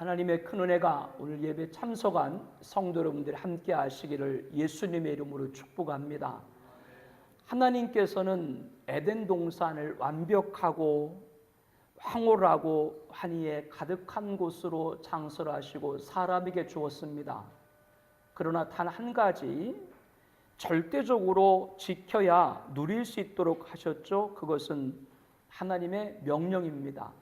하나님의 큰 은혜가 오늘 예배 참석한 성도 여러분들이 함께 하시기를 예수님의 이름으로 축복합니다. 하나님께서는 에덴 동산을 완벽하고 황홀하고 환희에 가득한 곳으로 창설하시고 사람에게 주었습니다. 그러나 단 한 가지 절대적으로 지켜야 누릴 수 있도록 하셨죠. 그것은 하나님의 명령입니다.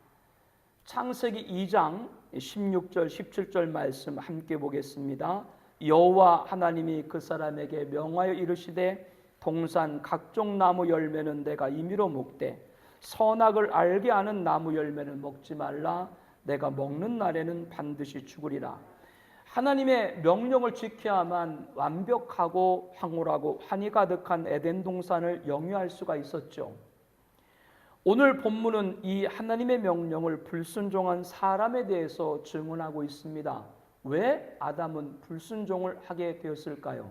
창세기 2장 16절 17절 말씀 함께 보겠습니다. 여호와 하나님이 그 사람에게 명하여 이르시되 동산 각종 나무 열매는 내가 임의로 먹되 선악을 알게 하는 나무 열매는 먹지 말라. 내가 먹는 날에는 반드시 죽으리라. 하나님의 명령을 지켜야만 완벽하고 황홀하고 환희 가득한 에덴 동산을 영유할 수가 있었죠. 오늘 본문은 이 하나님의 명령을 불순종한 사람에 대해서 증언하고 있습니다. 왜 아담은 불순종을 하게 되었을까요?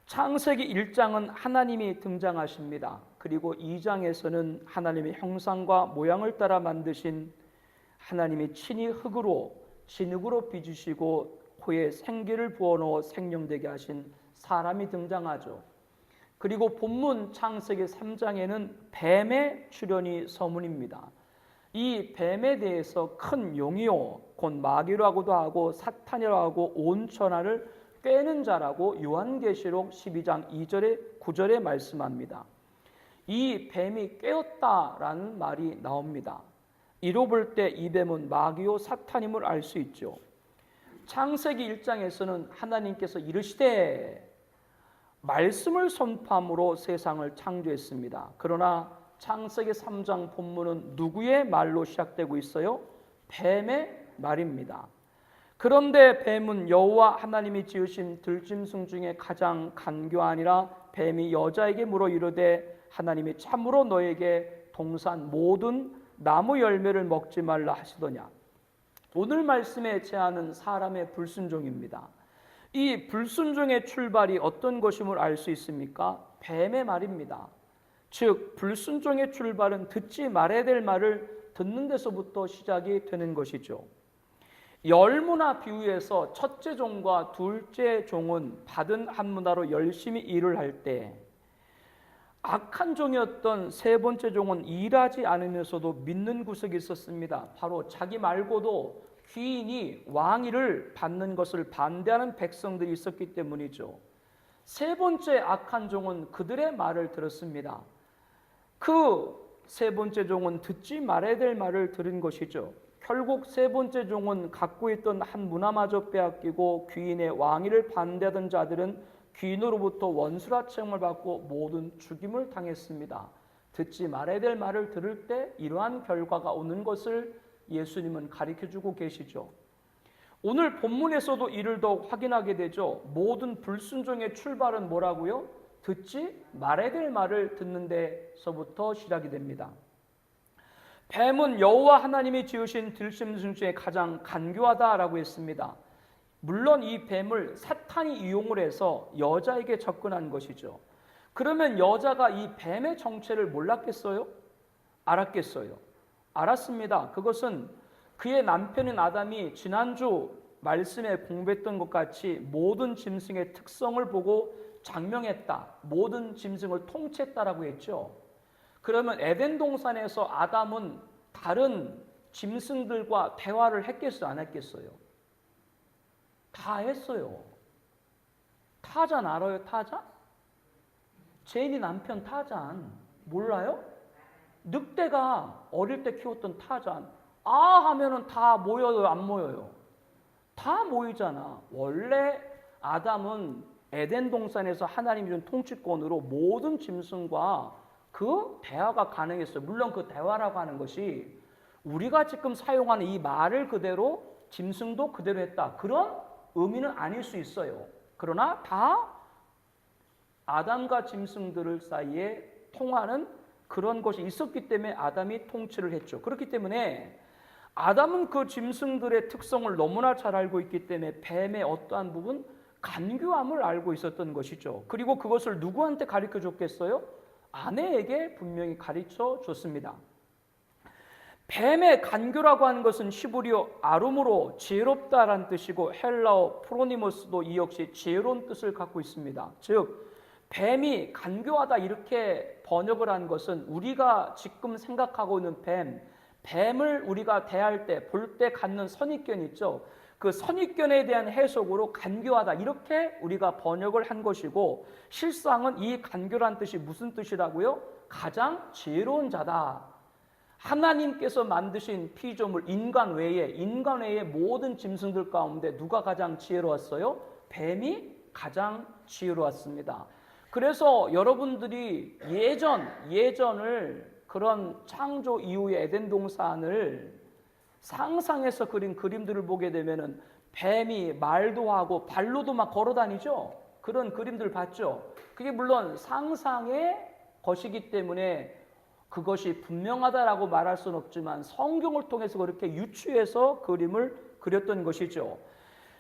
창세기 1장은 하나님이 등장하십니다. 그리고 2장에서는 하나님의 형상과 모양을 따라 만드신 하나님이 친히 흙으로 진흙으로 빚으시고 코에 생기를 부어넣어 생명되게 하신 사람이 등장하죠. 그리고 본문 창세기 3장에는 뱀의 출현이 서문입니다. 이 뱀에 대해서 큰 용이요 곧 마귀라고도 하고 사탄이라고 하고 온 천하를 꿰는 자라고 요한계시록 12장 2절에 9절에 말씀합니다. 이 뱀이 꿰었다라는 말이 나옵니다. 이로 볼 때 이 뱀은 마귀요 사탄임을 알 수 있죠. 창세기 1장에서는 하나님께서 이르시되 말씀을 선포함으로 세상을 창조했습니다. 그러나 창세기 3장 본문은 누구의 말로 시작되고 있어요? 뱀의 말입니다. 그런데 뱀은 여호와 하나님이 지으신 들짐승 중에 가장 간교하니라. 뱀이 여자에게 물어 이르되 하나님이 참으로 너에게 동산 모든 나무 열매를 먹지 말라 하시더냐. 오늘 말씀에 제하는 사람의 불순종입니다. 이 불순종의 출발이 어떤 것임을 알 수 있습니까? 뱀의 말입니다. 즉 불순종의 출발은 듣지 말아야 될 말을 듣는 데서부터 시작이 되는 것이죠. 열무나 비유에서 첫째 종과 둘째 종은 받은 한 문화로 열심히 일을 할 때 악한 종이었던 세 번째 종은 일하지 않으면서도 믿는 구석이 있었습니다. 바로 자기 말고도 귀인이 왕위를 받는 것을 반대하는 백성들이 있었기 때문이죠. 세 번째 악한 종은 그들의 말을 들었습니다. 그 세 번째 종은 듣지 말아야 될 말을 들은 것이죠. 결국 세 번째 종은 갖고 있던 한 문화마저 빼앗기고 귀인의 왕위를 반대하던 자들은 귀인으로부터 원수라침을 받고 모든 죽임을 당했습니다. 듣지 말아야 될 말을 들을 때 이러한 결과가 오는 것을 예수님은 가르쳐주고 계시죠. 오늘 본문에서도 이를 더욱 확인하게 되죠. 모든 불순종의 출발은 뭐라고요? 듣지 말아야 될 말을 듣는 데서부터 시작이 됩니다. 뱀은 여호와 하나님이 지으신 들짐승 중에 가장 간교하다라고 했습니다. 물론 이 뱀을 사탄이 이용을 해서 여자에게 접근한 것이죠. 그러면 여자가 이 뱀의 정체를 몰랐겠어요? 알았겠어요? 알았습니다. 그것은 그의 남편인 아담이 지난주 말씀에 공부했던 것 같이 모든 짐승의 특성을 보고 장명했다. 모든 짐승을 통치했다라고 했죠. 그러면 에덴 동산에서 아담은 다른 짐승들과 대화를 했겠어요? 안 했겠어요? 다 했어요. 타잔 알아요? 타잔? 제인이 남편 타잔 몰라요? 늑대가 어릴 때 키웠던 타잔. 아 하면은 다 모여요? 안 모여요? 다 모이잖아. 원래 아담은 에덴 동산에서 하나님이 준 통치권으로 모든 짐승과 그 대화가 가능했어요. 물론 그 대화라고 하는 것이 우리가 지금 사용하는 이 말을 그대로 짐승도 그대로 했다. 그런 의미는 아닐 수 있어요. 그러나 다 아담과 짐승들 사이에 통하는 그런 것이 있었기 때문에 아담이 통치를 했죠. 그렇기 때문에 아담은 그 짐승들의 특성을 너무나 잘 알고 있기 때문에 뱀의 어떠한 부분 간교함을 알고 있었던 것이죠. 그리고 그것을 누구한테 가르쳐 줬겠어요? 아내에게 분명히 가르쳐 줬습니다. 뱀의 간교라고 하는 것은 히브리어 아룸으로 지혜롭다라는 뜻이고 헬라어 프로니모스도 이 역시 지혜로운 뜻을 갖고 있습니다. 즉 뱀이 간교하다 이렇게 번역을 한 것은 우리가 지금 생각하고 있는 뱀을 우리가 대할 때, 볼 때 갖는 선입견 있죠. 그 선입견에 대한 해석으로 간교하다 이렇게 우리가 번역을 한 것이고, 실상은 이 간교란 뜻이 무슨 뜻이라고요? 가장 지혜로운 자다. 하나님께서 만드신 피조물 인간 외에 모든 짐승들 가운데 누가 가장 지혜로웠어요? 뱀이 가장 지혜로웠습니다. 그래서 여러분들이 예전을 그런 창조 이후의 에덴 동산을 상상해서 그린 그림들을 보게 되면은 뱀이 말도 하고 발로도 막 걸어 다니죠. 그런 그림들 봤죠. 그게 물론 상상의 것이기 때문에 그것이 분명하다라고 말할 수는 없지만 성경을 통해서 그렇게 유추해서 그림을 그렸던 것이죠.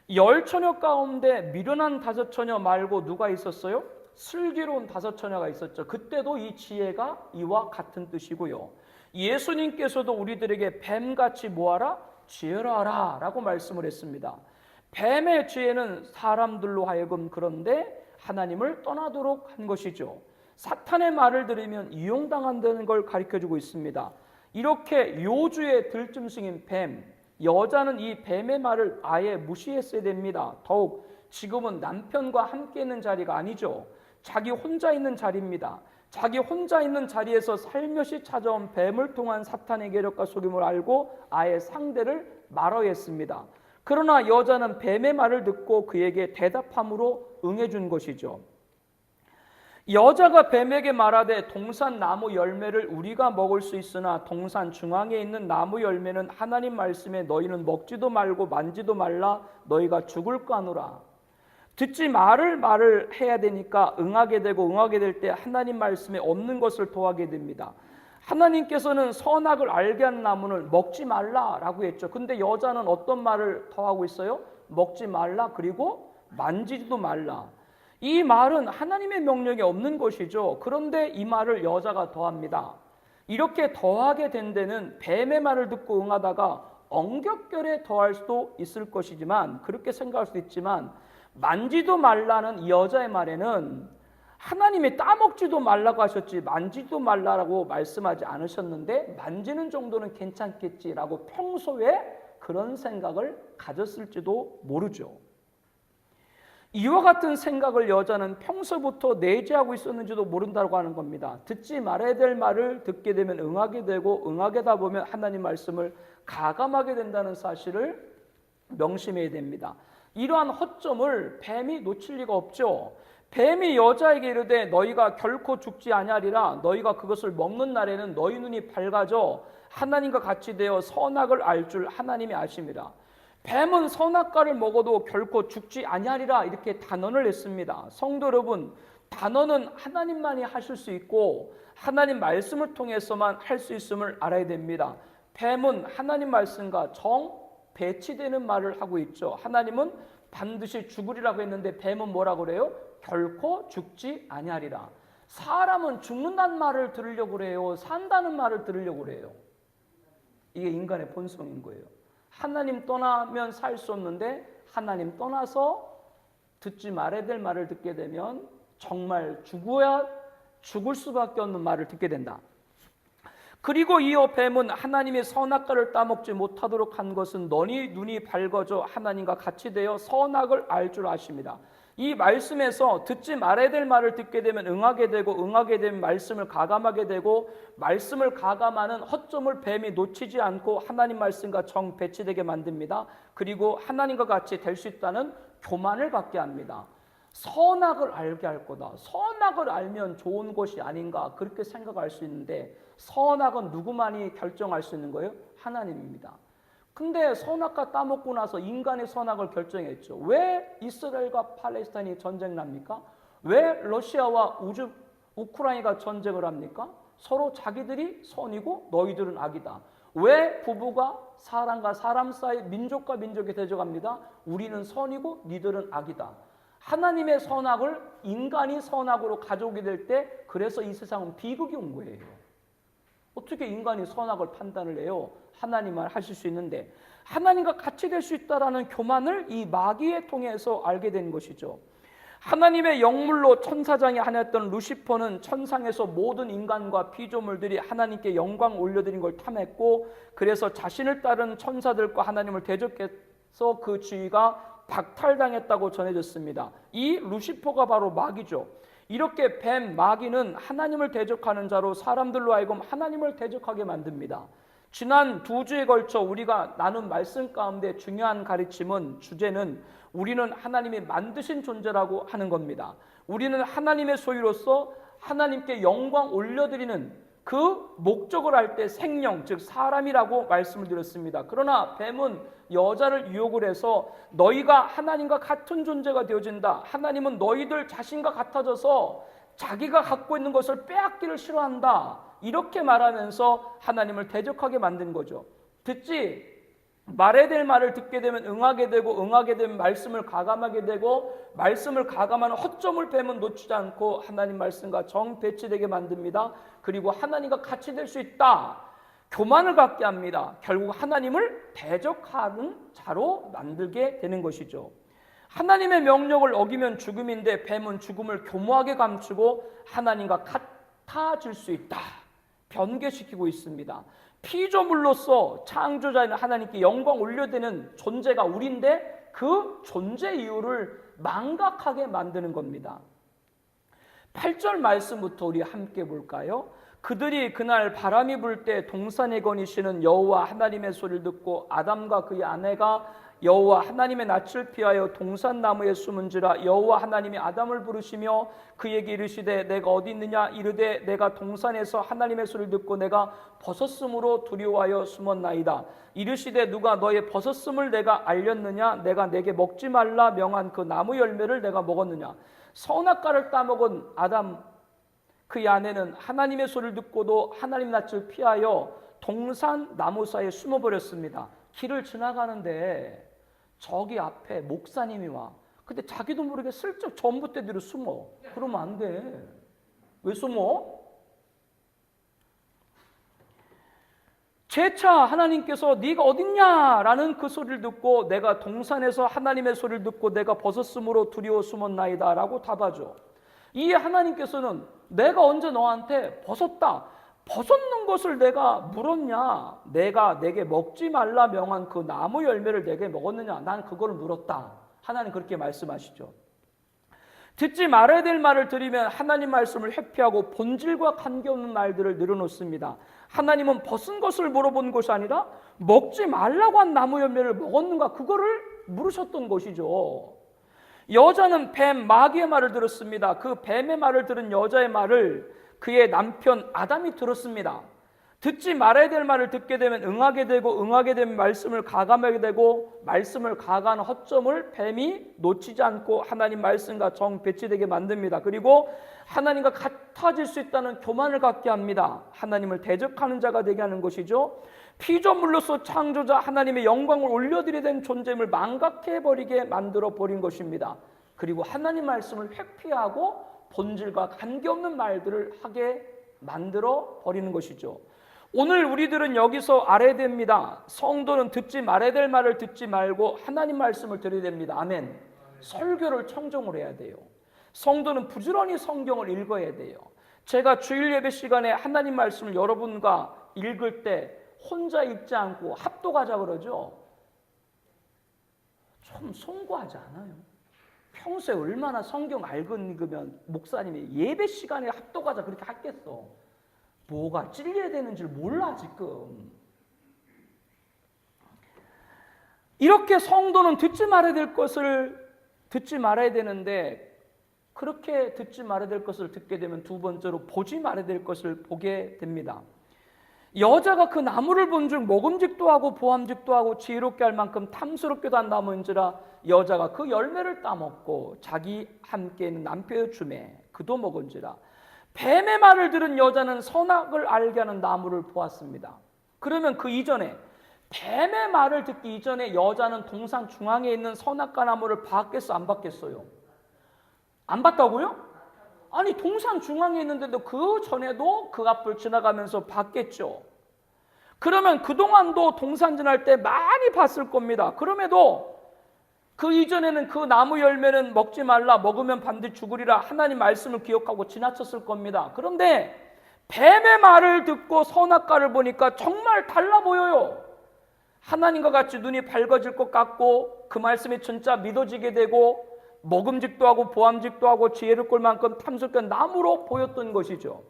10처녀 가운데 미련한 5처녀 말고 누가 있었어요? 슬기로운 5처녀가 있었죠. 그때도 이 지혜가 이와 같은 뜻이고요. 예수님께서도 우리들에게 뱀같이 뭐하라? 지혜로하라 라고 말씀을 했습니다. 뱀의 지혜는 사람들로 하여금 그런데 하나님을 떠나도록 한 것이죠. 사탄의 말을 들으면 이용당한다는 걸 가르쳐주고 있습니다. 이렇게 요주의 들짐승인 뱀, 여자는 이 뱀의 말을 아예 무시했어야 됩니다. 더욱 지금은 남편과 함께 있는 자리가 아니죠. 자기 혼자 있는 자리입니다. 자기 혼자 있는 자리에서 살며시 찾아온 뱀을 통한 사탄의 계략과 속임을 알고 아예 상대를 말아야 했습니다. 그러나 여자는 뱀의 말을 듣고 그에게 대답함으로 응해준 것이죠. 여자가 뱀에게 말하되 동산 나무 열매를 우리가 먹을 수 있으나 동산 중앙에 있는 나무 열매는 하나님 말씀에 너희는 먹지도 말고 만지도 말라 너희가 죽을까 하노라. 듣지 말을 해야 되니까 응하게 될 때 하나님 말씀에 없는 것을 더하게 됩니다. 하나님께서는 선악을 알게 하는 나무는 먹지 말라라고 했죠. 근데 여자는 어떤 말을 더하고 있어요? 먹지 말라 그리고 만지지도 말라. 이 말은 하나님의 명령이 없는 것이죠. 그런데 이 말을 여자가 더합니다. 이렇게 더하게 된 데는 뱀의 말을 듣고 응하다가 엉겹결에 더할 수도 있을 것이지만, 그렇게 생각할 수도 있지만, 만지도 말라는 이 여자의 말에는 하나님이 따먹지도 말라고 하셨지 만지도 말라라고 말씀하지 않으셨는데 만지는 정도는 괜찮겠지라고 평소에 그런 생각을 가졌을지도 모르죠. 이와 같은 생각을 여자는 평소부터 내재하고 있었는지도 모른다고 하는 겁니다. 듣지 말아야 될 말을 듣게 되면 응하게 되고 응하게다 보면 하나님 말씀을 가감하게 된다는 사실을 명심해야 됩니다. 이러한 허점을 뱀이 놓칠 리가 없죠. 뱀이 여자에게 이르되 너희가 결코 죽지 아니하리라. 너희가 그것을 먹는 날에는 너희 눈이 밝아져 하나님과 같이 되어 선악을 알 줄 하나님이 아심이라. 뱀은 선악과를 먹어도 결코 죽지 아니하리라 이렇게 단언을 했습니다. 성도 여러분, 단언은 하나님만이 하실 수 있고 하나님 말씀을 통해서만 할 수 있음을 알아야 됩니다. 뱀은 하나님 말씀과 정 배치되는 말을 하고 있죠. 하나님은 반드시 죽으리라고 했는데 뱀은 뭐라고 그래요? 결코 죽지 아니하리라. 사람은 죽는다는 말을 들으려고 그래요. 산다는 말을 들으려고 그래요. 이게 인간의 본성인 거예요. 하나님 떠나면 살 수 없는데 하나님 떠나서 듣지 말아야 될 말을 듣게 되면 정말 죽을 수밖에 없는 말을 듣게 된다. 그리고 이어 뱀은 하나님의 선악과를 따먹지 못하도록 한 것은 너희 눈이 밝아져 하나님과 같이 되어 선악을 알 줄 아십니다. 이 말씀에서 듣지 말아야 될 말을 듣게 되면 응하게 되고 응하게 되면 말씀을 가감하게 되고 말씀을 가감하는 허점을 뱀이 놓치지 않고 하나님 말씀과 정 배치되게 만듭니다. 그리고 하나님과 같이 될 수 있다는 교만을 갖게 합니다. 선악을 알게 할 거다. 선악을 알면 좋은 것이 아닌가 그렇게 생각할 수 있는데 선악은 누구만이 결정할 수 있는 거예요? 하나님입니다. 근데 선악과 따먹고 나서 인간의 선악을 결정했죠. 왜 이스라엘과 팔레스타인이 전쟁 납니까? 왜 러시아와 우크라이나가 전쟁을 합니까? 서로 자기들이 선이고 너희들은 악이다. 왜 부부가 사람과 사람 사이 민족과 민족이 대적합니다. 우리는 선이고 니들은 악이다. 하나님의 선악을 인간이 선악으로 가져오게 될 때 그래서 이 세상은 비극이 온 거예요. 어떻게 인간이 선악을 판단을 해요? 하나님만 하실 수 있는데 하나님과 같이 될 수 있다라는 교만을 이 마귀에 통해서 알게 된 것이죠. 하나님의 영물로 천사장이 하나였던 루시퍼는 천상에서 모든 인간과 피조물들이 하나님께 영광 올려드린 걸 탐했고, 그래서 자신을 따른 천사들과 하나님을 대적해서 그 지위가 박탈당했다고 전해졌습니다. 이 루시퍼가 바로 마귀죠. 이렇게 뱀, 마귀는 하나님을 대적하는 자로 사람들로 하여금 하나님을 대적하게 만듭니다. 지난 2주에 걸쳐 우리가 나눈 말씀 가운데 중요한 가르침은, 주제는 우리는 하나님이 만드신 존재라고 하는 겁니다. 우리는 하나님의 소유로서 하나님께 영광 올려드리는 그 목적을 알 때 생명, 즉 사람이라고 말씀을 드렸습니다. 그러나 뱀은 여자를 유혹을 해서 너희가 하나님과 같은 존재가 되어진다. 하나님은 너희들 자신과 같아져서 자기가 갖고 있는 것을 빼앗기를 싫어한다. 이렇게 말하면서 하나님을 대적하게 만든 거죠. 듣지 말해야 될 말을 듣게 되면 응하게 되고, 응하게 되면 말씀을 가감하게 되고, 말씀을 가감하는 허점을 뱀은 놓치지 않고 하나님 말씀과 정 배치되게 만듭니다. 그리고 하나님과 같이 될 수 있다, 교만을 갖게 합니다. 결국 하나님을 대적하는 자로 만들게 되는 것이죠. 하나님의 명령을 어기면 죽음인데 뱀은 죽음을 교묘하게 감추고 하나님과 같아질 수 있다, 변개시키고 있습니다. 피조물로서 창조자인 하나님께 영광 올려드리는 존재가 우리인데 그 존재 이유를 망각하게 만드는 겁니다. 8절 말씀부터 우리 함께 볼까요? 그들이 그날 바람이 불 때 동산에 거니시는 여호와 하나님의 소리를 듣고 아담과 그의 아내가 여호와 하나님의 낯을 피하여 동산나무에 숨은지라. 여호와 하나님이 아담을 부르시며 그에게 이르시되 내가 어디 있느냐. 이르되 내가 동산에서 하나님의 소리를 듣고 내가 벗었으므로 두려워하여 숨었나이다. 이르시되 누가 너의 벗었음을 내가 알렸느냐. 내가 내게 먹지 말라 명한 그 나무 열매를 내가 먹었느냐. 선악과를 따먹은 아담 그의 아내는 하나님의 소리를 듣고도 하나님 낯을 피하여 동산 나무 사이에 숨어버렸습니다. 길을 지나가는데 저기 앞에 목사님이 와. 근데 자기도 모르게 슬쩍 전봇대 뒤로 숨어. 그러면 안 돼. 왜 숨어? 재차 하나님께서 네가 어딨냐라는 그 소리를 듣고 내가 동산에서 하나님의 소리를 듣고 내가 벗었으므로 두려워 숨었나이다 라고 답하죠. 이 하나님께서는 내가 언제 너한테 벗었는 것을 내가 물었냐? 내가 내게 먹지 말라 명한 그 나무 열매를 내게 먹었느냐? 난 그걸 물었다. 하나님 그렇게 말씀하시죠. 듣지 말아야 될 말을 들으면 하나님 말씀을 회피하고 본질과 관계없는 말들을 늘어놓습니다. 하나님은 벗은 것을 물어본 것이 아니라 먹지 말라고 한 나무 열매를 먹었는가? 그거를 물으셨던 것이죠. 여자는 뱀, 마귀의 말을 들었습니다. 그 뱀의 말을 들은 여자의 말을 그의 남편 아담이 들었습니다. 듣지 말아야 될 말을 듣게 되면 응하게 되고, 응하게 되면 말씀을 가감하게 되고, 말씀을 가감하는 허점을 뱀이 놓치지 않고 하나님 말씀과 정 배치되게 만듭니다. 그리고 하나님과 같아질 수 있다는 교만을 갖게 합니다. 하나님을 대적하는 자가 되게 하는 것이죠. 피조물로서 창조자 하나님의 영광을 올려드리게 된 존재임을 망각해버리게 만들어 버린 것입니다. 그리고 하나님 말씀을 회피하고 본질과 관계없는 말들을 하게 만들어 버리는 것이죠. 오늘 우리들은 여기서 알아야 됩니다. 성도는 듣지 말아야 될 말을 듣지 말고 하나님 말씀을 들어야 됩니다. 아멘. 설교를 청정을 해야 돼요. 성도는 부지런히 성경을 읽어야 돼요. 제가 주일 예배 시간에 하나님 말씀을 여러분과 읽을 때 혼자 읽지 않고 합독하자 그러죠. 좀 송구하지 않아요? 평소에 얼마나 성경 읽으면 목사님이 예배 시간에 합독하자 그렇게 하겠어. 뭐가 찔려야 되는지 몰라 지금. 이렇게 성도는 듣지 말아야 될 것을 듣지 말아야 되는데, 그렇게 듣지 말아야 될 것을 듣게 되면 두 번째로 보지 말아야 될 것을 보게 됩니다. 여자가 그 나무를 본즉 먹음직도 하고 보암직도 하고 지혜롭게 할 만큼 탐스럽게도 한 나무인지라. 여자가 그 열매를 따먹고 자기 함께 있는 남편의 주매 그도 먹은지라. 뱀의 말을 들은 여자는 선악을 알게 하는 나무를 보았습니다. 그러면 그 이전에, 뱀의 말을 듣기 이전에 여자는 동산 중앙에 있는 선악과 나무를 봤겠어 안 봤겠어요? 안 봤다고요? 아니 동산 중앙에 있는데도 그 전에도 그 앞을 지나가면서 봤겠죠. 그러면 그동안도 동산 지날 때 많이 봤을 겁니다. 그럼에도 그 이전에는 그 나무 열매는 먹지 말라, 먹으면 반드시 죽으리라 하나님 말씀을 기억하고 지나쳤을 겁니다. 그런데 뱀의 말을 듣고 선악과를 보니까 정말 달라 보여요. 하나님과 같이 눈이 밝아질 것 같고 그 말씀이 진짜 믿어지게 되고 먹음직도 하고 보암직도 하고 지혜를 꼴 만큼 탐스럽게 나무로 보였던 것이죠.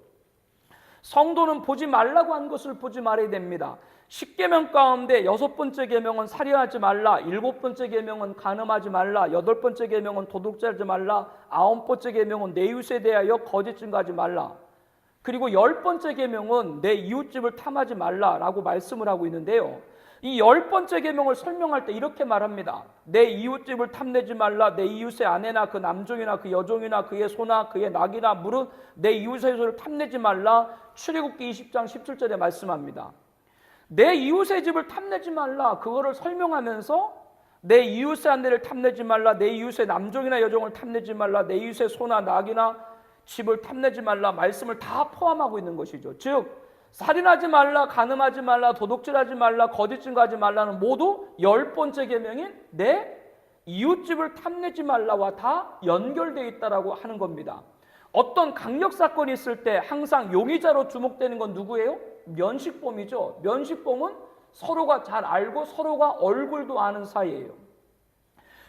성도는 보지 말라고 한 것을 보지 말아야 됩니다. 10계명 가운데 6번째 계명은 살인하지 말라, 7번째 계명은 간음하지 말라, 8번째 계명은 도둑질하지 말라, 9번째 계명은 내 이웃에 대하여 거짓 증거하지 말라, 그리고 10번째 계명은 내 이웃집을 탐하지 말라라고 말씀을 하고 있는데요. 이 10번째 계명을 설명할 때 이렇게 말합니다. 내 이웃집을 탐내지 말라. 내 이웃의 아내나 그 남종이나 그 여종이나 그의 소나 그의 낙이나 물은 내 이웃의 소를 탐내지 말라. 출애굽기 20장 17절에 말씀합니다. 내 이웃의 집을 탐내지 말라. 그거를 설명하면서 내 이웃의 아내를 탐내지 말라. 내 이웃의 남종이나 여종을 탐내지 말라. 내 이웃의 소나 낙이나 집을 탐내지 말라. 말씀을 다 포함하고 있는 것이죠. 즉 살인하지 말라, 간음하지 말라, 도둑질하지 말라, 거짓 증거하지 말라는 모두 10번째 계명인 내 이웃집을 탐내지 말라와 다 연결되어 있다라고 하는 겁니다. 어떤 강력 사건이 있을 때 항상 용의자로 주목되는 건 누구예요? 면식범이죠. 면식범은 서로가 잘 알고 서로가 얼굴도 아는 사이예요.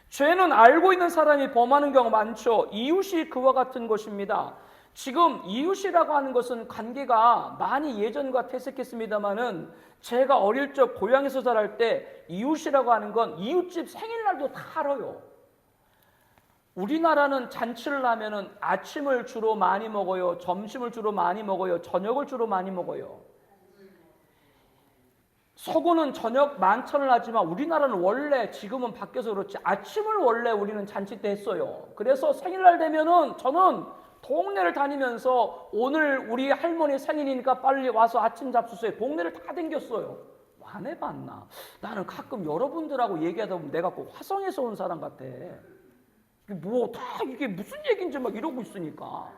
죄는 알고 있는 사람이 범하는 경우가 많죠. 이웃이 그와 같은 것입니다. 지금 이웃이라고 하는 것은 관계가 많이 예전과 퇴색했습니다마는 제가 어릴 적 고향에서 자랄 때 이웃이라고 하는 건 이웃집 생일날도 다 알아요. 우리나라는 잔치를 하면은 아침을 주로 많이 먹어요. 점심을 주로 많이 먹어요. 저녁을 주로 많이 먹어요. 서구는 저녁 만찬을 하지만 우리나라는 원래 지금은 바뀌어서 그렇지 아침을 원래 우리는 잔치 때 했어요. 그래서 생일날 되면은 저는 동네를 다니면서 오늘 우리 할머니 생일이니까 빨리 와서 아침 잡수세요. 동네를 다 댕겼어요. 안 해봤나? 나는 가끔 여러분들하고 얘기하다 보면 내가 꼭 화성에서 온 사람 같아. 뭐 다 이게 무슨 얘기인지 막 이러고 있으니까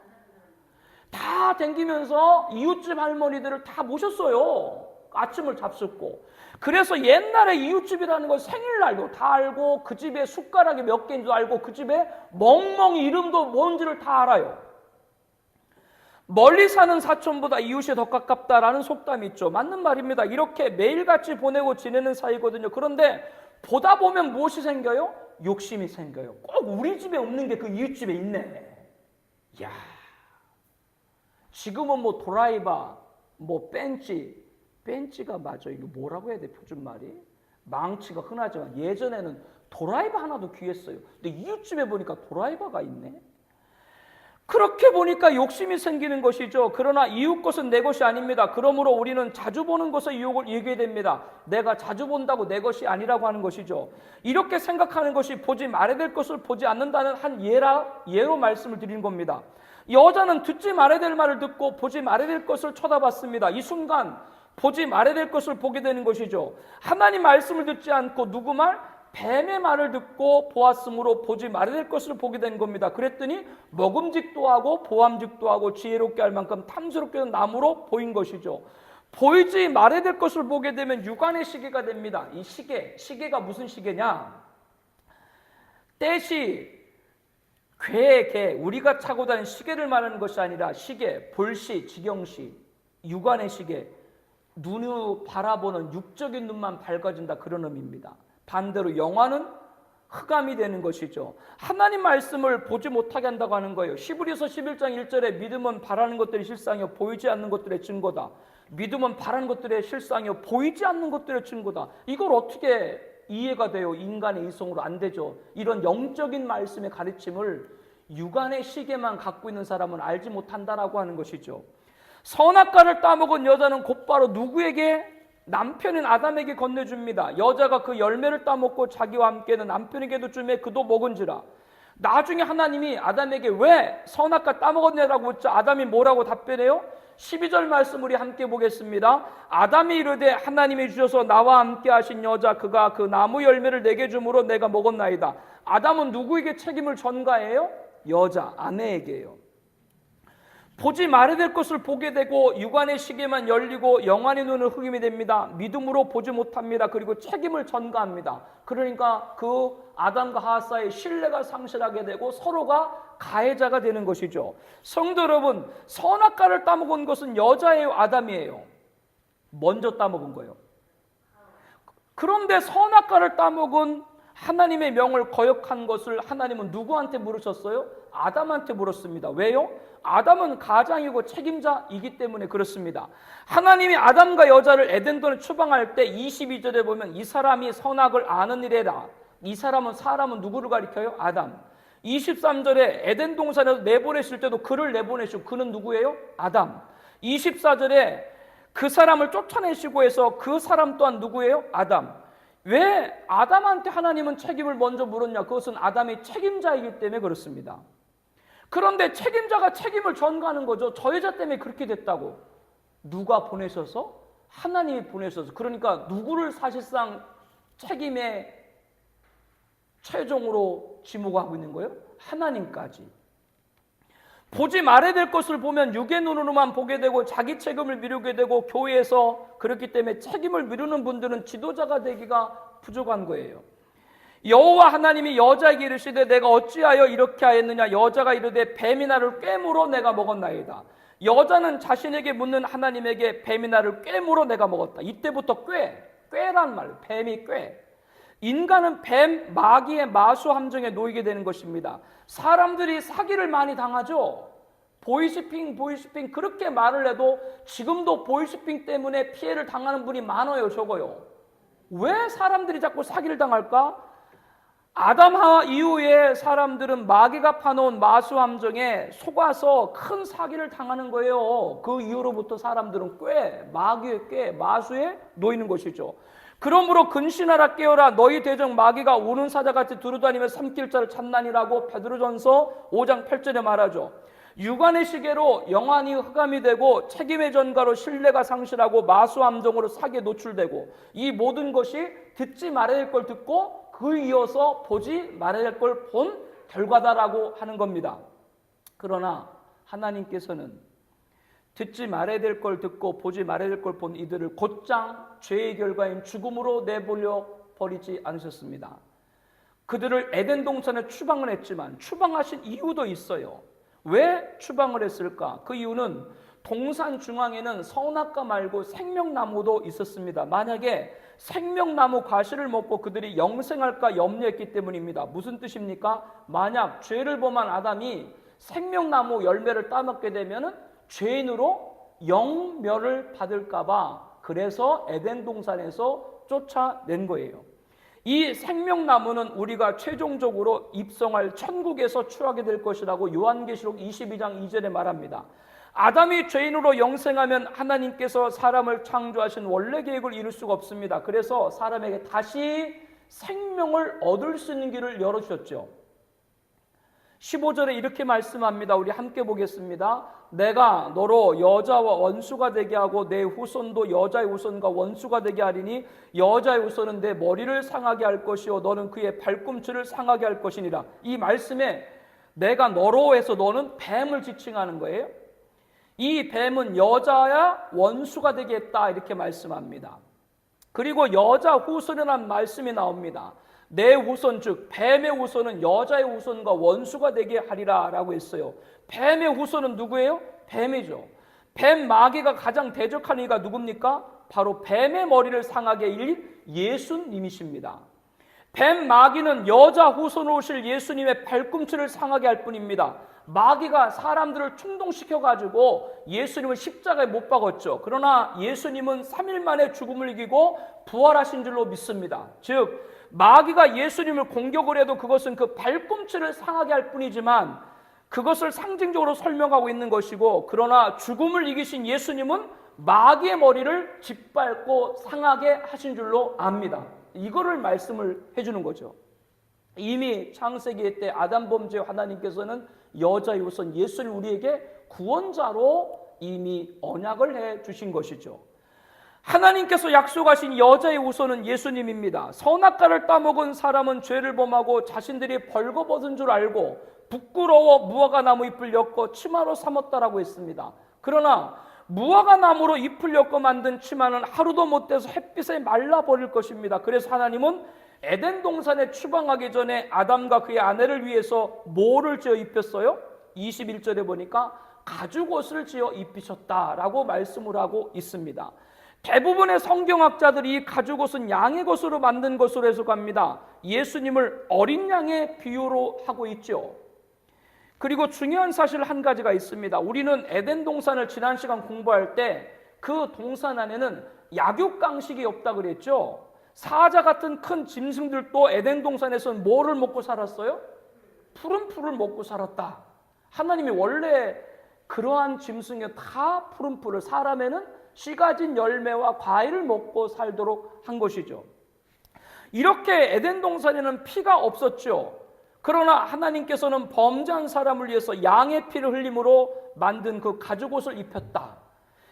다 댕기면서 이웃집 할머니들을 다 모셨어요. 아침을 잡숫고. 그래서 옛날에 이웃집이라는 건 생일날도 다 알고 그 집에 숟가락이 몇 개인지도 알고 그 집에 멍멍이 이름도 뭔지를 다 알아요. 멀리 사는 사촌보다 이웃이 더 가깝다라는 속담이 있죠. 맞는 말입니다. 이렇게 매일같이 보내고 지내는 사이거든요. 그런데 보다 보면 무엇이 생겨요? 욕심이 생겨요. 꼭 우리 집에 없는 게 그 이웃집에 있네. 야, 지금은 뭐 드라이버, 뭐 벤치가 맞아. 이거 뭐라고 해야 돼? 표준말이? 망치가 흔하지만 예전에는 드라이버 하나도 귀했어요. 근데 이웃집에 보니까 드라이버가 있네. 그렇게 보니까 욕심이 생기는 것이죠. 그러나 이웃 것은 내 것이 아닙니다. 그러므로 우리는 자주 보는 것을 이웃을 얘기해야 됩니다. 내가 자주 본다고 내 것이 아니라고 하는 것이죠. 이렇게 생각하는 것이 보지 말아야 될 것을 보지 않는다는 한 예로 말씀을 드리는 겁니다. 여자는 듣지 말아야 될 말을 듣고 보지 말아야 될 것을 쳐다봤습니다. 이 순간 보지 말아야 될 것을 보게 되는 것이죠. 하나님 말씀을 듣지 않고 누구 말? 뱀의 말을 듣고 보았으므로 보지 말아야 될 것을 보게 된 겁니다. 그랬더니 먹음직도 하고 보암직도 하고 지혜롭게 할 만큼 탐스럽게 나무로 보인 것이죠. 보이지 말아야 될 것을 보게 되면 육안의 시계가 됩니다. 이 시계가 무슨 시계냐? 떼시, 개, 우리가 차고 다니는 시계를 말하는 것이 아니라 시계, 볼시, 지경시, 육안의 시계, 눈으로 바라보는 육적인 눈만 밝아진다 그런 의미입니다. 반대로 영화는 흑암이 되는 것이죠. 하나님 말씀을 보지 못하게 한다고 하는 거예요. 히브리서 11장 1절에 믿음은 바라는 것들의 실상이요 보이지 않는 것들의 증거다. 믿음은 바라는 것들의 실상이요 보이지 않는 것들의 증거다. 이걸 어떻게 이해가 돼요? 인간의 이성으로 안 되죠. 이런 영적인 말씀의 가르침을 육안의 시계만 갖고 있는 사람은 알지 못한다라고 하는 것이죠. 선악과를 따먹은 여자는 곧바로 누구에게? 남편인 아담에게 건네줍니다. 여자가 그 열매를 따먹고 자기와 함께는 남편에게도 주매 그도 먹은지라. 나중에 하나님이 아담에게 왜 선악과 따먹었냐라고 묻자 아담이 뭐라고 답변해요? 12절 말씀 우리 함께 보겠습니다. 아담이 이르되 하나님이 주셔서 나와 함께 하신 여자 그가 그 나무 열매를 내게 주므로 내가 먹었나이다. 아담은 누구에게 책임을 전가해요? 여자, 아내에게요. 보지 말아야 될 것을 보게 되고 육안의 시계만 열리고 영안의 눈은 흑임이 됩니다. 믿음으로 보지 못합니다. 그리고 책임을 전가합니다. 그러니까 그 아담과 하와 사이의 신뢰가 상실하게 되고 서로가 가해자가 되는 것이죠. 성도 여러분, 선악과를 따먹은 것은 여자예요, 아담이에요? 먼저 따먹은 거예요. 그런데 선악과를 따먹은 하나님의 명을 거역한 것을 하나님은 누구한테 물으셨어요? 아담한테 물었습니다. 왜요? 아담은 가장이고 책임자이기 때문에 그렇습니다. 하나님이 아담과 여자를 에덴동에 추방할 때 22절에 보면 이 사람이 선악을 아는 이래라. 이 사람은 누구를 가리켜요? 아담. 23절에 에덴 동산에서 내보내실 때도 그를 내보내시고 그는 누구예요? 아담. 24절에 그 사람을 쫓아내시고 해서 그 사람 또한 누구예요? 아담. 왜 아담한테 하나님은 책임을 먼저 물었냐? 그것은 아담이 책임자이기 때문에 그렇습니다. 그런데 책임자가 책임을 전가하는 거죠. 저 여자 때문에 그렇게 됐다고. 누가 보내셔서? 하나님이 보내셔서. 그러니까 누구를 사실상 책임에 최종으로 지목하고 있는 거예요? 하나님까지. 보지 말아야 될 것을 보면 육의 눈으로만 보게 되고 자기 책임을 미루게 되고 교회에서 그렇기 때문에 책임을 미루는 분들은 지도자가 되기가 부족한 거예요. 여호와 하나님이 여자에게 이르시되 내가 어찌하여 이렇게 하였느냐? 여자가 이르되 뱀이 나를 꿰물어 내가 먹었나이다. 여자는 자신에게 묻는 하나님에게 뱀이 나를 꿰물어 내가 먹었다. 이때부터 꿰란 말, 뱀이 꿰. 인간은 뱀, 마귀의 마수 함정에 놓이게 되는 것입니다. 사람들이 사기를 많이 당하죠. 보이스핑 그렇게 말을 해도 지금도 보이스핑 때문에 피해를 당하는 분이 많아요, 적어요. 왜 사람들이 자꾸 사기를 당할까? 아담 하와 이후에 사람들은 마귀가 파놓은 마수 함정에 속아서 큰 사기를 당하는 거예요. 그 이후로부터 사람들은 마귀의 꾀, 마수에 놓이는 것이죠. 그러므로 근신하라 깨어라 너희 대적 마귀가 우는 사자같이 두루다니며 삼킬 자를 찾나니라고 베드로전서 5장 8절에 말하죠. 육안의 시계로 영안이 흑암이 되고 책임의 전가로 신뢰가 상실하고 마수 함정으로 사기에 노출되고 이 모든 것이 듣지 말아야 될 걸 듣고 그 이어서 보지 말아야 될 걸 본 결과다라고 하는 겁니다. 그러나 하나님께서는 듣지 말아야 될 걸 듣고 보지 말아야 될 걸 본 이들을 곧장 죄의 결과인 죽음으로 내버려 버리지 않으셨습니다. 그들을 에덴 동산에 추방을 했지만 추방하신 이유도 있어요. 왜 추방을 했을까? 그 이유는 동산 중앙에는 선악과 말고 생명나무도 있었습니다. 만약에 생명나무 과실을 먹고 그들이 영생할까 염려했기 때문입니다. 무슨 뜻입니까? 만약 죄를 범한 아담이 생명나무 열매를 따먹게 되면은 죄인으로 영멸을 받을까봐 그래서 에덴 동산에서 쫓아낸 거예요. 이 생명나무는 우리가 최종적으로 입성할 천국에서 추하게 될 것이라고 요한계시록 22장 2절에 말합니다. 아담이 죄인으로 영생하면 하나님께서 사람을 창조하신 원래 계획을 이룰 수가 없습니다. 그래서 사람에게 다시 생명을 얻을 수 있는 길을 열어주셨죠. 15절에 이렇게 말씀합니다. 우리 함께 보겠습니다. 내가 너로 여자와 원수가 되게 하고 내 후손도 여자의 후손과 원수가 되게 하리니 여자의 후손은 내 머리를 상하게 할 것이요 너는 그의 발꿈치를 상하게 할 것이니라. 이 말씀에 내가 너로 해서 너는 뱀을 지칭하는 거예요. 이 뱀은 여자야 원수가 되게 했다 이렇게 말씀합니다. 그리고 여자 후손이라는 말씀이 나옵니다. 내 후손 즉 뱀의 후손은 여자의 후손과 원수가 되게 하리라 라고 했어요. 뱀의 후손은 누구예요? 뱀이죠. 뱀 마귀가 가장 대적하는 이가 누굽니까? 바로 뱀의 머리를 상하게 일 예수님이십니다. 뱀 마귀는 여자 후손으로 오실 예수님의 발꿈치를 상하게 할 뿐입니다. 마귀가 사람들을 충동시켜가지고 예수님을 십자가에 못 박았죠. 그러나 예수님은 3일 만에 죽음을 이기고 부활하신 줄로 믿습니다. 즉 마귀가 예수님을 공격을 해도 그것은 그 발꿈치를 상하게 할 뿐이지만 그것을 상징적으로 설명하고 있는 것이고 그러나 죽음을 이기신 예수님은 마귀의 머리를 짓밟고 상하게 하신 줄로 압니다. 이거를 말씀을 해주는 거죠. 이미 창세기 때 아담 범죄 하나님께서는 여자의 후손 예수를 우리에게 구원자로 이미 언약을 해 주신 것이죠. 하나님께서 약속하신 여자의 우선은 예수님입니다. 선악과를 따먹은 사람은 죄를 범하고 자신들이 벌거벗은 줄 알고 부끄러워 무화과 나무 잎을 엮어 치마로 삼았다라고 했습니다. 그러나 무화과 나무로 잎을 엮어 만든 치마는 하루도 못 돼서 햇빛에 말라버릴 것입니다. 그래서 하나님은 에덴 동산에 추방하기 전에 아담과 그의 아내를 위해서 뭐를 지어 입혔어요? 21절에 보니까 가죽옷을 지어 입히셨다라고 말씀을 하고 있습니다. 대부분의 성경학자들이 이 가죽옷은 양의 것으로 만든 것으로 해석합니다. 예수님을 어린 양의 비유로 하고 있죠. 그리고 중요한 사실 한 가지가 있습니다. 우리는 에덴 동산을 지난 시간 공부할 때 그 동산 안에는 약육강식이 없다 그랬죠. 사자 같은 큰 짐승들도 에덴 동산에서는 뭐를 먹고 살았어요? 푸른 풀을 먹고 살았다. 하나님이 원래 그러한 짐승에 다 푸른 풀을, 사람에는 씨 가진 열매와 과일을 먹고 살도록 한 것이죠. 이렇게 에덴 동산에는 피가 없었죠. 그러나 하나님께서는 범죄한 사람을 위해서 양의 피를 흘림으로 만든 그 가죽옷을 입혔다.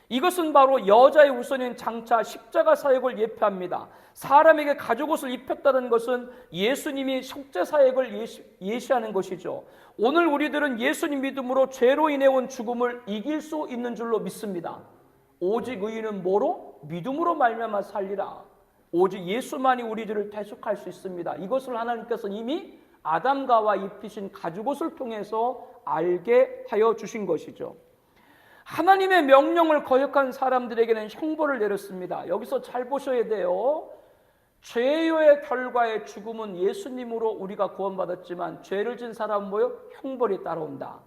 이것은 바로 여자의 우선인 장차 십자가 사역을 예표합니다. 사람에게 가죽옷을 입혔다는 것은 예수님이 속죄 사역을 예시하는 것이죠. 오늘 우리들은 예수님 믿음으로 죄로 인해 온 죽음을 이길 수 있는 줄로 믿습니다. 오직 의인은 뭐로? 믿음으로 말미암아 살리라. 오직 예수만이 우리들을 대속할 수 있습니다. 이것을 하나님께서 이미 아담과와 입히신 가죽옷을 통해서 알게 하여 주신 것이죠. 하나님의 명령을 거역한 사람들에게는 형벌을 내렸습니다. 여기서 잘 보셔야 돼요. 죄의 결과의 죽음은 예수님으로 우리가 구원받았지만 죄를 진 사람은 뭐요? 형벌이 따라온다.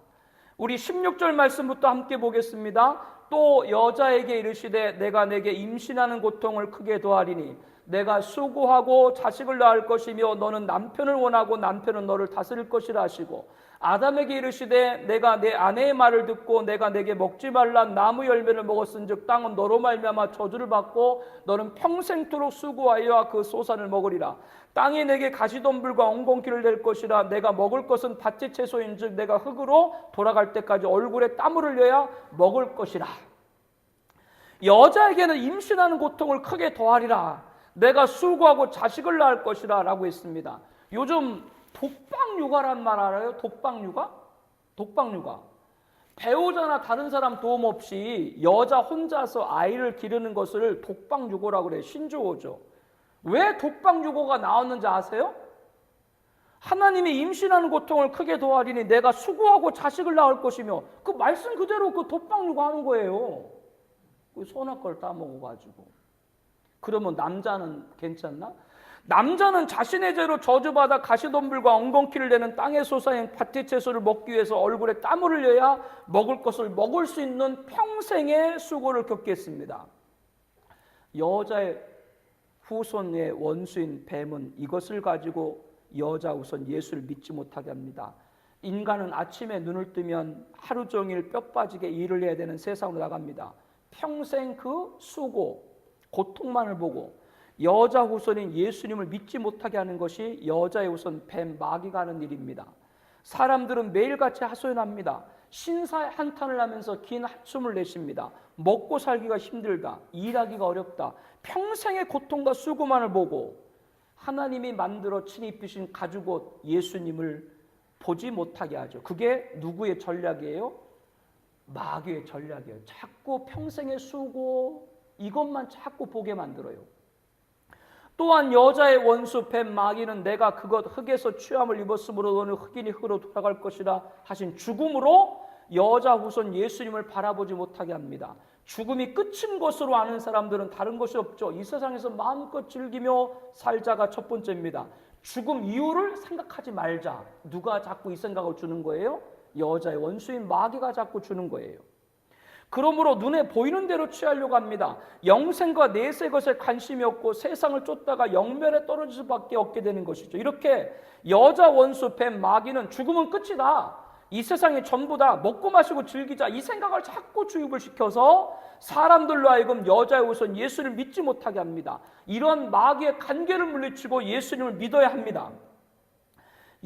우리 16절 말씀부터 함께 보겠습니다. 또 여자에게 이르시되 내가 내게 임신하는 고통을 크게 더하리니 내가 수고하고 자식을 낳을 것이며 너는 남편을 원하고 남편은 너를 다스릴 것이라 하시고 아담에게 이르시되 내가 내 아내의 말을 듣고 내가 내게 먹지 말란 나무 열매를 먹었은즉 땅은 너로 말미암아 저주를 받고 너는 평생토록 수고하여 그 소산을 먹으리라. 땅이 내게 가시덤불과 엉겅퀴를 낼 것이라. 내가 먹을 것은 밭의 채소인즉 내가 흙으로 돌아갈 때까지 얼굴에 땀을 흘려야 먹을 것이라. 여자에게는 임신하는 고통을 크게 더하리라. 내가 수고하고 자식을 낳을 것이라 라고 했습니다. 요즘 독박육아란 말 알아요? 독박육아? 독박육아. 배우자나 다른 사람 도움 없이 여자 혼자서 아이를 기르는 것을 독박육아라고 그래요. 신조어죠. 왜 독박육아가 나왔는지 아세요? 하나님이 임신하는 고통을 크게 더하리니 내가 수고하고 자식을 낳을 것이며, 그 말씀 그대로 그 독박육아 하는 거예요. 그 선악과를 따먹어가지고. 그러면 남자는 괜찮나? 남자는 자신의 죄로 저주받아 가시덤불과 엉겅퀴를 내는 땅의 소사인 밭의 채소를 먹기 위해서 얼굴에 땀을 흘려야 먹을 것을 먹을 수 있는 평생의 수고를 겪겠습니다. 여자의 후손의 원수인 뱀은 이것을 가지고 여자 우선 예수를 믿지 못하게 합니다. 인간은 아침에 눈을 뜨면 하루 종일 뼈 빠지게 일을 해야 되는 세상으로 나갑니다. 평생 그 수고, 고통만을 보고 여자 후손인 예수님을 믿지 못하게 하는 것이 여자의 우선 뱀, 마귀가 하는 일입니다. 사람들은 매일같이 하소연합니다. 신사 한탄을 하면서 긴 한숨을 내쉽니다. 먹고 살기가 힘들다, 일하기가 어렵다, 평생의 고통과 수고만을 보고 하나님이 만들어 친히 입히신 가죽옷 예수님을 보지 못하게 하죠. 그게 누구의 전략이에요? 마귀의 전략이에요. 자꾸 평생의 수고 이것만 자꾸 보게 만들어요. 또한 여자의 원수 뱀 마귀는 내가 그것 흙에서 취함을 입었으므로 너는 흑인이 흙으로 돌아갈 것이라 하신 죽음으로 여자 후손 예수님을 바라보지 못하게 합니다. 죽음이 끝인 것으로 아는 사람들은 다른 것이 없죠. 이 세상에서 마음껏 즐기며 살자가 첫 번째입니다. 죽음 이유를 생각하지 말자. 누가 자꾸 이 생각을 주는 거예요? 여자의 원수인 마귀가 자꾸 주는 거예요. 그러므로 눈에 보이는 대로 취하려고 합니다. 영생과 내세 것에 관심이 없고 세상을 쫓다가 영멸에 떨어질 수밖에 없게 되는 것이죠. 이렇게 여자 원수 뱀 마귀는 죽음은 끝이다, 이 세상이 전부다, 먹고 마시고 즐기자, 이 생각을 자꾸 주입을 시켜서 사람들로 하여금 여자의 우선 예수를 믿지 못하게 합니다. 이런 마귀의 간계를 물리치고 예수님을 믿어야 합니다.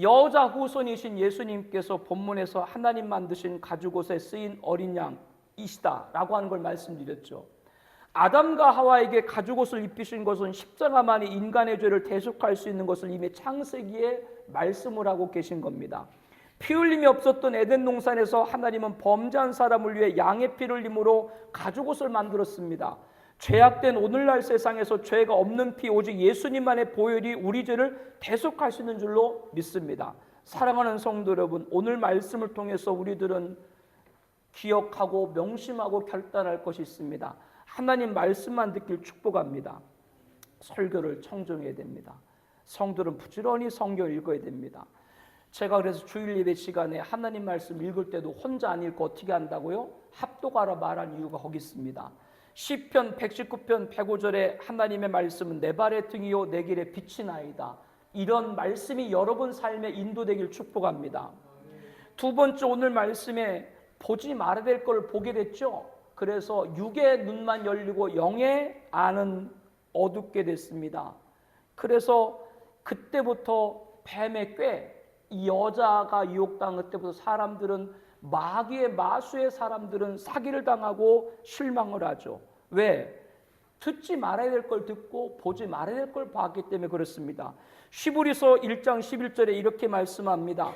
여자 후손이신 예수님께서 본문에서 하나님 만드신 가죽옷에 쓰인 어린 양 이시다 라고 하는 걸 말씀드렸죠. 아담과 하와에게 가죽옷을 입히신 것은 십자가만이 인간의 죄를 대속할 수 있는 것을 이미 창세기에 말씀을 하고 계신 겁니다. 피 흘림이 없었던 에덴 동산에서 하나님은 범죄한 사람을 위해 양의 피를 흘림으로 가죽옷을 만들었습니다. 죄악된 오늘날 세상에서 죄가 없는 피 오직 예수님만의 보혈이 우리 죄를 대속할 수 있는 줄로 믿습니다. 사랑하는 성도 여러분, 오늘 말씀을 통해서 우리들은 기억하고 명심하고 결단할 것이 있습니다. 하나님 말씀만 듣길 축복합니다. 설교를 청정해야 됩니다. 성도는 부지런히 성경을 읽어야 됩니다. 제가 그래서 주일 예배 시간에 하나님 말씀 읽을 때도 혼자 안 읽고 어떻게 한다고요? 합독하라 말한 이유가 거기 있습니다. 시편 119편 105절에 하나님의 말씀은 내 발의 등이요 내 길의 빛이나이다. 이런 말씀이 여러분 삶에 인도되길 축복합니다. 두 번째, 오늘 말씀에 보지 말아야 될 걸 보게 됐죠. 그래서 육의 눈만 열리고 영의 안은 어둡게 됐습니다. 그래서 그때부터 뱀의 꾀, 이 여자가 유혹당한 그때부터 사람들은 마귀의 마수의 사람들은 사기를 당하고 실망을 하죠. 왜? 듣지 말아야 될 걸 듣고 보지 말아야 될 걸 봤기 때문에 그렇습니다. 시브리서 1장 11절에 이렇게 말씀합니다.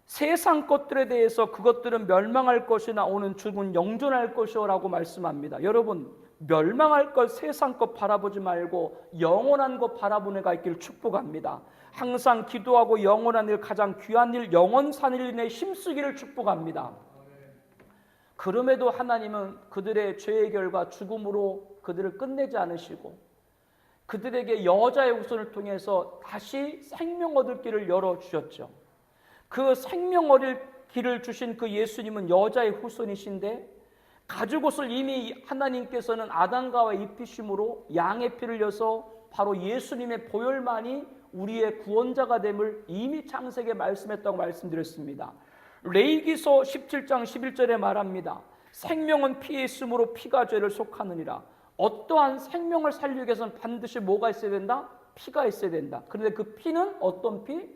세상 것들에 대해서 그것들은 멸망할 것이나 오는 죽은 영존할 것이라고 말씀합니다. 여러분, 멸망할 것, 세상 것 바라보지 말고 영원한 것 바라보는 애가 있기를 축복합니다. 항상 기도하고 영원한 일, 가장 귀한 일, 영원 산 일에 힘쓰기를 축복합니다. 그럼에도 하나님은 그들의 죄의 결과 죽음으로 그들을 끝내지 않으시고 그들에게 여자의 후손을 통해서 다시 생명 얻을 길을 열어주셨죠. 그 생명 얻을 길을 주신 그 예수님은 여자의 후손이신데 가죽옷을 이미 하나님께서는 아담과 하와에 입히심으로 양의 피를 흘려서 바로 예수님의 보혈만이 우리의 구원자가 됨을 이미 창세기에 말씀했다고 말씀드렸습니다. 레위기서 17장 11절에 말합니다. 생명은 피에 있으므로 피가 죄를 속하느니라. 어떠한 생명을 살리기 위해서는 반드시 뭐가 있어야 된다? 피가 있어야 된다. 그런데 그 피는 어떤 피?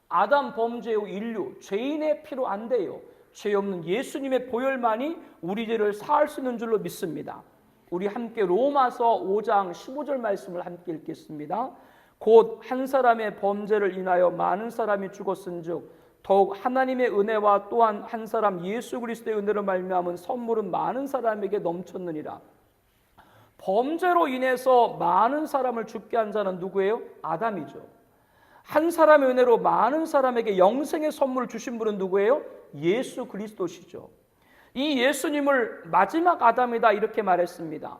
아담 범죄 후 인류, 죄인의 피로 안 돼요. 죄 없는 예수님의 보혈만이 우리 죄를 사할 수 있는 줄로 믿습니다. 우리 함께 로마서 5장 15절 말씀을 함께 읽겠습니다. 곧 한 사람의 범죄를 인하여 많은 사람이 죽었은즉 더욱 하나님의 은혜와 또한 한 사람 예수 그리스도의 은혜로 말미암은 선물은 많은 사람에게 넘쳤느니라. 범죄로 인해서 많은 사람을 죽게 한 자는 누구예요? 아담이죠. 한 사람의 은혜로 많은 사람에게 영생의 선물을 주신 분은 누구예요? 예수 그리스도시죠. 이 예수님을 마지막 아담이다 이렇게 말했습니다.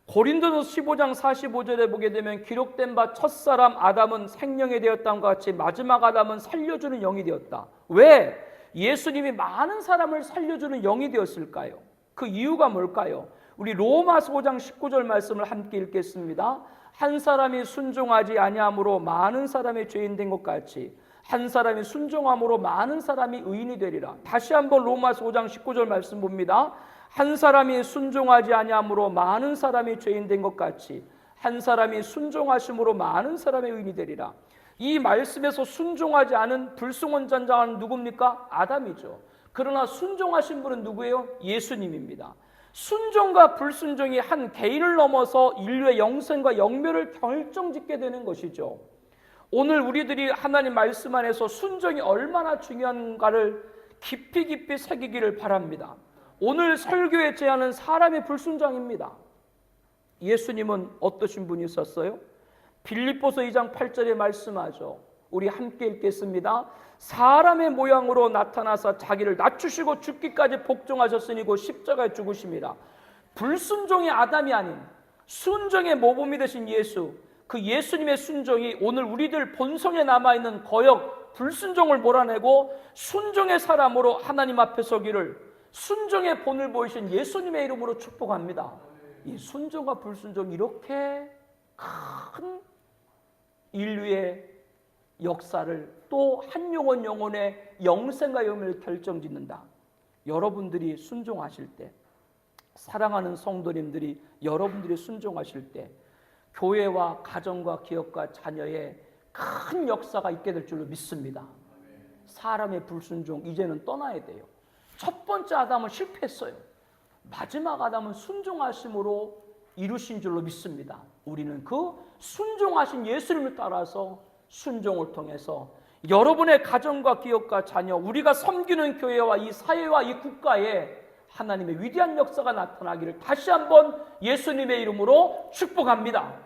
고린도서 15장 45절에 보게 되면 기록된 바 첫사람 아담은 생명이 되었다과 같이 마지막 아담은 살려주는 영이 되었다. 왜? 예수님이 많은 사람을 살려주는 영이 되었을까요? 그 이유가 뭘까요? 우리 로마서 5장 19절 말씀을 함께 읽겠습니다. 한 사람이 순종하지 아니함으로 많은 사람이 죄인 된 것 같이 한 사람이 순종함으로 많은 사람이 의인이 되리라. 다시 한번 로마서 5장 19절 말씀 봅니다. 한 사람이 순종하지 아니함으로 많은 사람이 죄인 된 것 같이 한 사람이 순종하심으로 많은 사람의 의인이 되리라. 이 말씀에서 순종하지 않은 불순원전자는 누굽니까? 아담이죠. 그러나 순종하신 분은 누구예요? 예수님입니다. 순종과 불순종이 한 개인을 넘어서 인류의 영생과 영멸을 결정짓게 되는 것이죠. 오늘 우리들이 하나님 말씀 안에서 순종이 얼마나 중요한가를 깊이 새기기를 바랍니다. 오늘 설교의 제안은 사람의 불순종입니다. 예수님은 어떠신 분이 있었어요? 빌립보서 2장 8절에 말씀하죠. 우리 함께 읽겠습니다. 사람의 모양으로 나타나서 자기를 낮추시고 죽기까지 복종하셨으니 곧 십자가에 죽으심이라. 불순종의 아담이 아닌 순종의 모범이 되신 예수, 그 예수님의 순종이 오늘 우리들 본성에 남아있는 거역 불순종을 몰아내고 순종의 사람으로 하나님 앞에 서기를 순종의 본을 보이신 예수님의 이름으로 축복합니다. 이 순종과 불순종이 이렇게 큰 인류의 역사를 또 한 영혼의 영생과 영혼을 결정짓는다. 여러분들이 순종하실 때, 사랑하는 성도님들이 여러분들이 순종하실 때 교회와 가정과 기업과 자녀의 큰 역사가 있게 될 줄로 믿습니다. 사람의 불순종 이제는 떠나야 돼요. 첫 번째 아담은 실패했어요. 마지막 아담은 순종하심으로 이루신 줄로 믿습니다. 우리는 그 순종하신 예수님을 따라서 순종을 통해서 여러분의 가정과 기업과 자녀, 우리가 섬기는 교회와 이 사회와 이 국가에 하나님의 위대한 역사가 나타나기를 다시 한번 예수님의 이름으로 축복합니다.